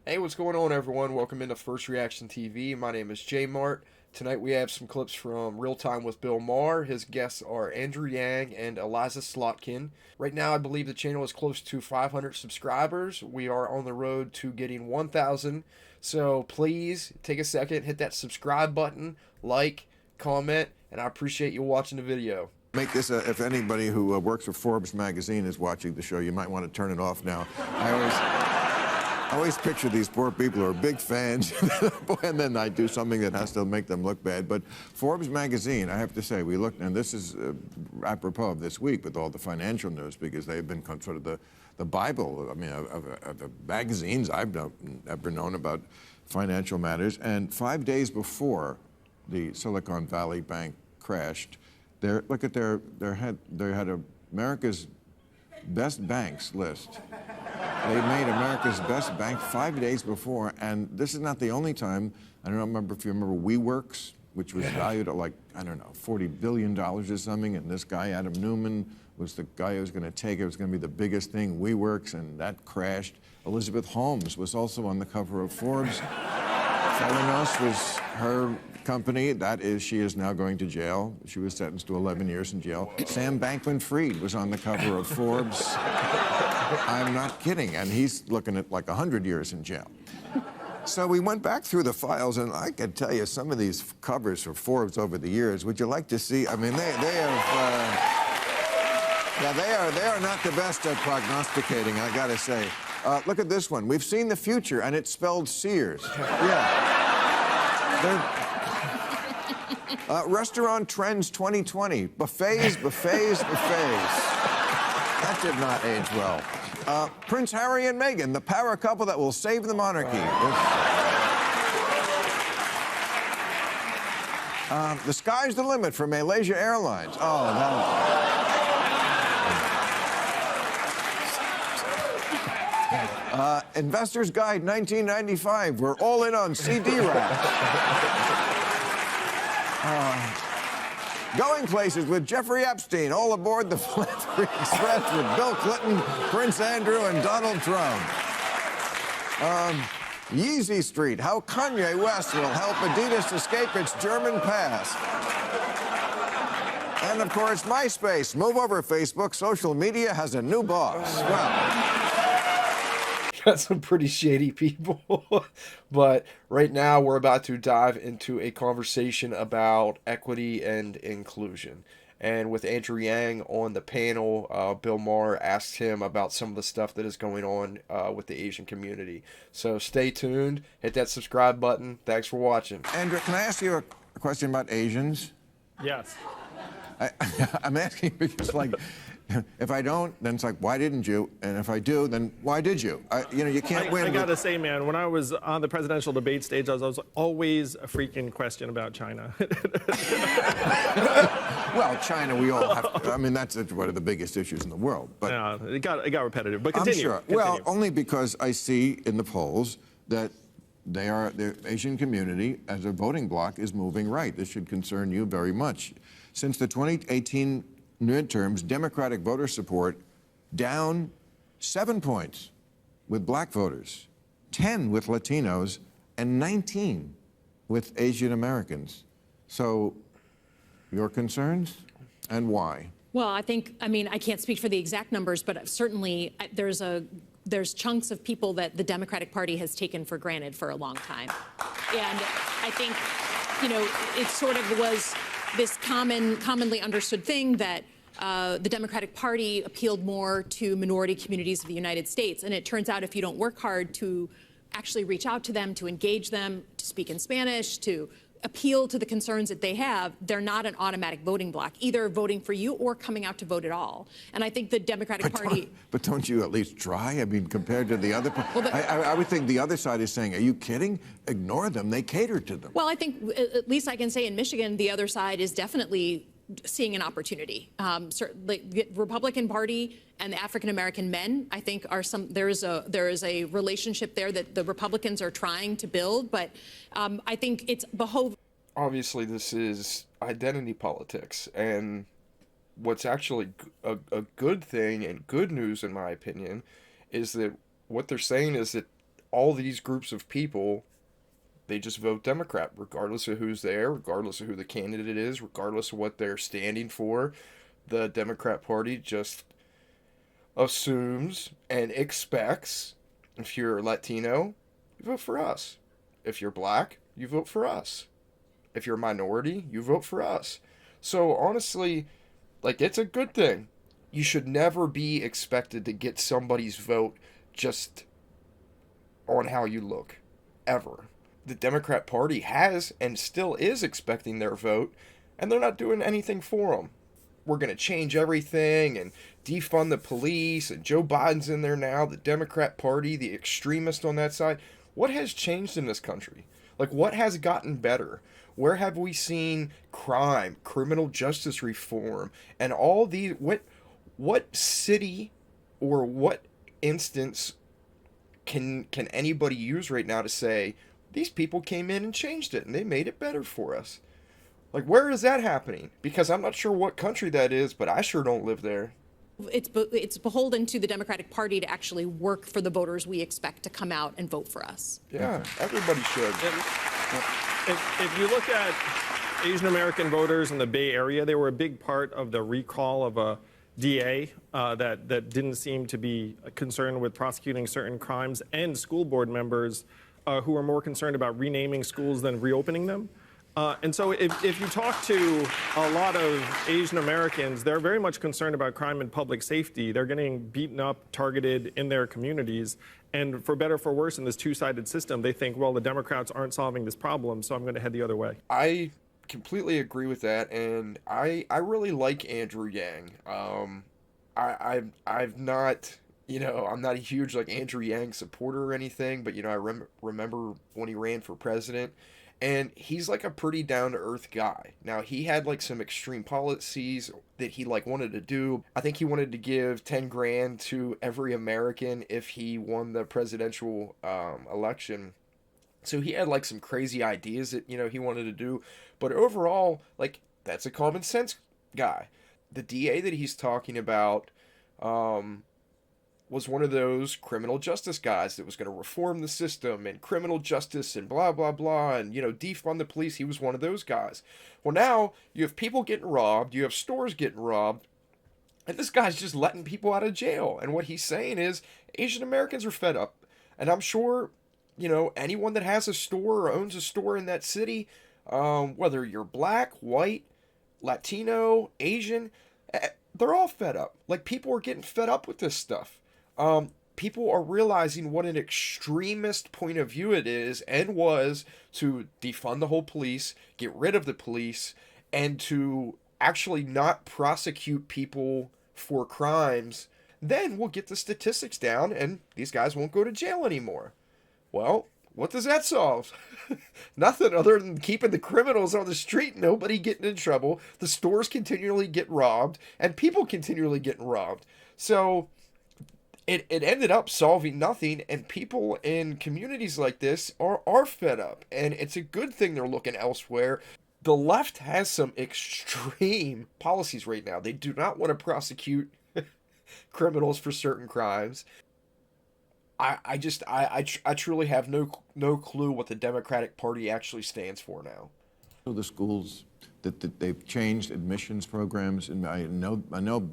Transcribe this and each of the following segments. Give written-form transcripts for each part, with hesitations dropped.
Hey, what's going on, everyone? Welcome into First Reaction TV. My name is Jay Mart. Tonight we have some clips from Real Time with Bill Maher. His guests are Andrew Yang and Elissa Slotkin. Right now, I believe the channel is close to 500 subscribers. We are on the road to getting 1,000. So please take a second, hit that subscribe button, like, comment, and I appreciate you watching the video. Make this, if anybody who works for Forbes magazine is watching the show, you might want to turn it off now. I always picture these poor people who are big fans, and then I do something that has to make them look bad. But Forbes magazine, I have to say, we looked, and this is apropos of this week with all the financial news, because they've been sort of the Bible, I mean, of the magazines I've ever known about financial matters. And 5 days before the Silicon Valley Bank crashed, look at they had America's best banks list. They made America's best bank 5 days before, and this is not the only time. I don't remember if you remember WeWorks, which was valued at, like, I don't know, $40 billion or something, and this guy, Adam Newman, was the guy who was going to take it. It was going to be the biggest thing, WeWorks, and that crashed. Elizabeth Holmes was also on the cover of Forbes. Theranos was her company. She is now going to jail. She was sentenced to 11 years in jail. Sam Bankman-Fried was on the cover of Forbes. I'm not kidding, and he's looking at like 100 years in jail. So we went back through the files, and I can tell you some of these covers for Forbes over the years. Would you like to see? I mean, they are not the best at prognosticating, I gotta say. Look at this one. We've seen the future, and it's spelled Sears. Yeah. Restaurant Trends 2020. Buffets, buffets, buffets. That did not age well. Prince Harry and Meghan, the power couple that will save the monarchy. The sky's the limit for Malaysia Airlines. Oh, that... Investor's Guide 1995. We're all in on CD-RAP. Going places with Jeffrey Epstein. All aboard the Philanthropy Express with Bill Clinton, Prince Andrew, and Donald Trump. Yeezy Street. How Kanye West will help Adidas escape its German past. And, of course, MySpace. Move over, Facebook. Social media has a new boss. Well... Got some pretty shady people. But right now we're about to dive into a conversation about equity and inclusion. And with Andrew Yang on the panel, Bill Maher asked him about some of the stuff that is going on with the Asian community. So stay tuned, hit that subscribe button. Thanks for watching. Andrew, can I ask you a question about Asians? Yes. I'm asking because, like, if I don't, then it's like, why didn't you? And if I do, then why did you? You can't win. I gotta say, man, when I was on the presidential debate stage, I was always a freaking question about China. Well, China, we all have. I mean, that's one of the biggest issues in the world. But yeah, it got repetitive. But continue. I'm sure. Continue. Well, only because I see in the polls that the Asian community as a voting bloc is moving right. This should concern you very much. Since the 2018 midterms, Democratic voter support down 7 points with black voters, 10 with Latinos, and 19 with Asian Americans. So, your concerns and why? Well, I can't speak for the exact numbers, but certainly there's chunks of people that the Democratic Party has taken for granted for a long time. And I think, it sort of was this commonly understood thing that the Democratic Party appealed more to minority communities of the United States. And it turns out if you don't work hard to actually reach out to them, to engage them, to speak in Spanish, to appeal to the concerns that they have, they're not an automatic voting bloc, either voting for you or coming out to vote at all. And I think the Democratic Party... But don't you at least try? I mean, compared to the other... Well, I would think the other side is saying, are you kidding? Ignore them. They cater to them. Well, I think, at least I can say in Michigan, the other side is definitely seeing an opportunity. Certainly, the Republican Party and the African-American men, I think, there is a relationship there that the Republicans are trying to build, but I think it's behoved. Obviously, this is identity politics, and what's actually a good thing and good news, in my opinion, is that what they're saying is that all these groups of people, they just vote Democrat, regardless of who's there, regardless of who the candidate is, regardless of what they're standing for. The Democrat Party just assumes and expects, if you're Latino, you vote for us. If you're black, you vote for us. If you're a minority, you vote for us. So honestly, like, it's a good thing. You should never be expected to get somebody's vote just on how you look, ever. The Democrat Party has and still is expecting their vote, and they're not doing anything for them. We're going to change everything and defund the police, and Joe Biden's in there now, the Democrat Party, the extremist on that side. What has changed in this country? Like, what has gotten better? Where have we seen crime, criminal justice reform, and all these? What city or what instance can anybody use right now to say these people came in and changed it and they made it better for us? Like, where is that happening? Because I'm not sure what country that is, but I sure don't live there. It's beholden to the Democratic Party to actually work for the voters we expect to come out and vote for us. Yeah, everybody should. If you look at Asian American voters in the Bay Area, they were a big part of the recall of a DA that didn't seem to be concerned with prosecuting certain crimes, and school board members who were more concerned about renaming schools than reopening them. And so if you talk to a lot of Asian Americans, they're very much concerned about crime and public safety. They're getting beaten up, targeted in their communities. And for better or for worse, in this two-sided system, they think, well, the Democrats aren't solving this problem, so I'm going to head the other way. I completely agree with that, and I really like Andrew Yang. I've not, I'm not a huge like Andrew Yang supporter or anything, but I remember when he ran for president. And he's like a pretty down-to-earth guy. Now, he had like some extreme policies that he like wanted to do. I think he wanted to give 10 grand to every American if he won the presidential election. So he had like some crazy ideas that, he wanted to do. But overall, like, that's a common sense guy. The DA that he's talking about was one of those criminal justice guys that was going to reform the system and criminal justice and blah, blah, blah, and, defund the police. He was one of those guys. Well, now you have people getting robbed. You have stores getting robbed. And this guy's just letting people out of jail. And what he's saying is Asian Americans are fed up. And I'm sure, anyone that has a store or owns a store in that city, whether you're black, white, Latino, Asian, they're all fed up. Like, people are getting fed up with this stuff. People are realizing what an extremist point of view it is and was to defund the whole police, get rid of the police, and to actually not prosecute people for crimes. Then we'll get the statistics down and these guys won't go to jail anymore. Well, what does that solve? Nothing other than keeping the criminals on the street, nobody getting in trouble, the stores continually get robbed, and people continually getting robbed. So it ended up solving nothing, and people in communities like this are fed up, and it's a good thing they're looking elsewhere. The left has some extreme policies right now. They do not want to prosecute criminals for certain crimes. I truly have no clue what the Democratic Party actually stands for now. The schools that they've changed admissions programs, and I know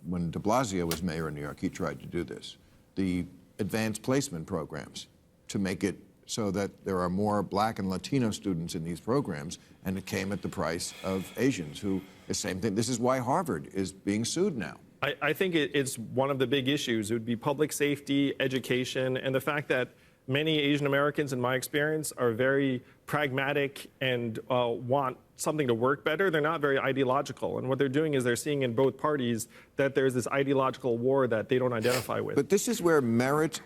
when de Blasio was mayor in New York, he tried to do this. The advanced placement programs to make it so that there are more black and Latino students in these programs, and it came at the price of Asians who, the same thing. This is why Harvard is being sued now. I think it's one of the big issues. It would be public safety, education, and the fact that many Asian Americans, in my experience, are very pragmatic and want something to work better. They're not very ideological. And what they're doing is they're seeing in both parties that there's this ideological war that they don't identify with. But this is where merit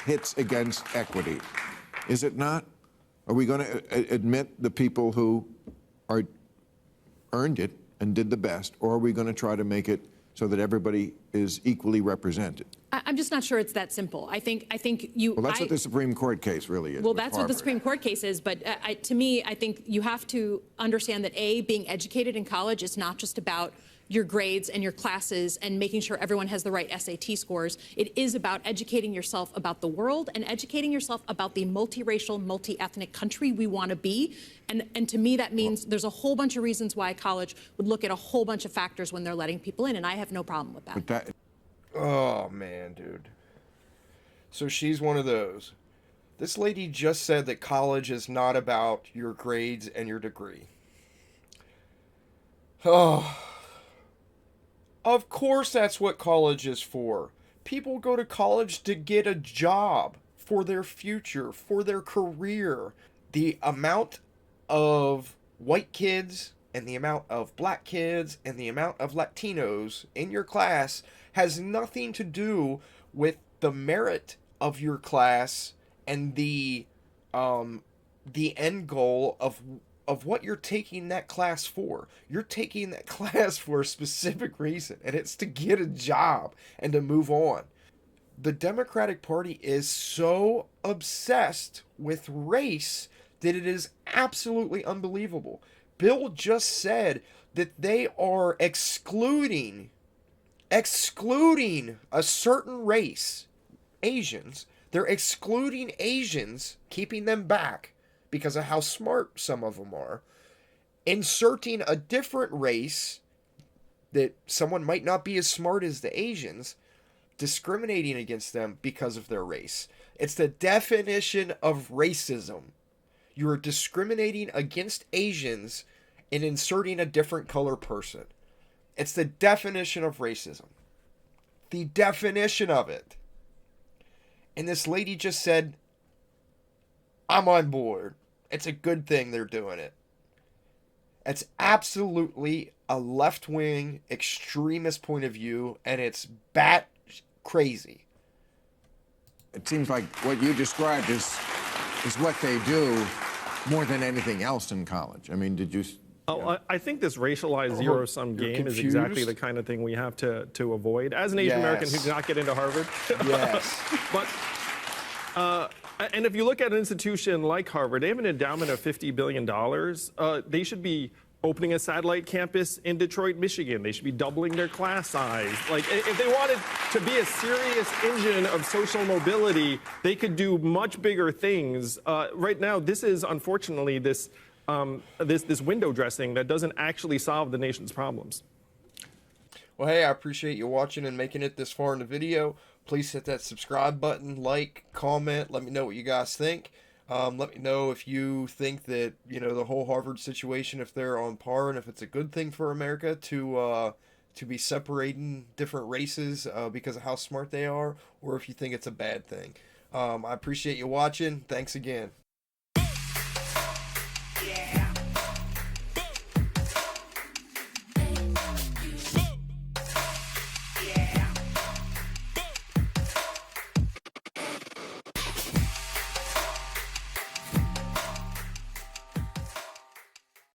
hits against equity, is it not? Are we going to admit the people who earned it and did the best, or are we going to try to make it so that everybody is equally represented? I'm just not sure it's that simple. I think you. Well, that's what the Supreme Court case really is. Well, that's what the Supreme Court case is. But to me, I think you have to understand that being educated in college is not just about your grades and your classes and making sure everyone has the right SAT scores. It is about educating yourself about the world and educating yourself about the multiracial, multi-ethnic country we want to be. And to me, that means there's a whole bunch of reasons why a college would look at a whole bunch of factors when they're letting people in, and I have no problem with that. But that, Oh, man, dude. So she's one of those. This lady just said that college is not about your grades and your degree. Oh. Of course that's what college is for. People go to college to get a job for their future, for their career. The amount of white kids and the amount of black kids and the amount of Latinos in your class has nothing to do with the merit of your class and the end goal of what you're taking that class for. You're taking that class for a specific reason, and it's to get a job and to move on. The Democratic Party is so obsessed with race that it is absolutely unbelievable. Bill just said that they are excluding a certain race, Asians. They're excluding Asians, keeping them back because of how smart some of them are, inserting a different race that someone might not be as smart as the Asians, discriminating against them because of their race. It's the definition of racism. You are discriminating against Asians and inserting a different color person. It's the definition of racism. The definition of it. And this lady just said, I'm on board. It's a good thing they're doing it. It's absolutely a left-wing extremist point of view, and it's bat crazy. it seems like what you described is what they do more than anything else in college. I mean, did you... Oh, I think this racialized zero-sum you're game is confused? exactly the kind of thing we have to avoid. As an Asian American who Yes. did not get into Harvard. Yes. But, and if you look at an institution like Harvard, they have an endowment of $50 billion. They should be opening a satellite campus in Detroit, Michigan. They should be doubling their class size. Like, if they wanted to be a serious engine of social mobility, they could do much bigger things. Right now, this is, unfortunately, this window dressing that doesn't actually solve the nation's problems. Well, hey, I appreciate you watching and making it this far in the video. Please hit that subscribe button, like, comment, let me know what you guys think. Let me know if you think that, you know, the whole Harvard situation, if they're on par and if it's a good thing for America to be separating different races because of how smart they are, or if you think it's a bad thing. I appreciate you watching. Thanks again.